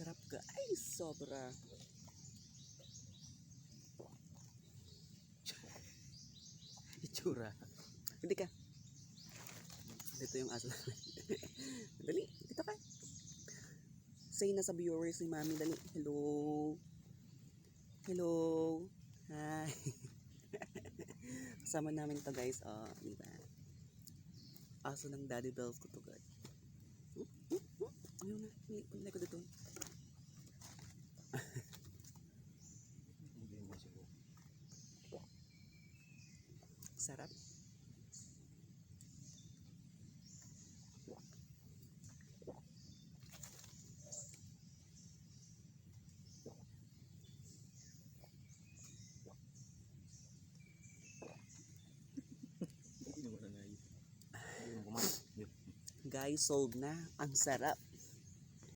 sarap guys, sobra. Itsura. Hindi ka. Dito yung aso. Dali, dito ka. Say na sa viewers ni Mami, dali. Hello. Hello. Hi. Kasama namin to guys. Oh, di ba? Aso ng Daddy Bells ko to guys. Ayun na, pinilay ko dito. Sarap. Guys, sold na. Ang sarap.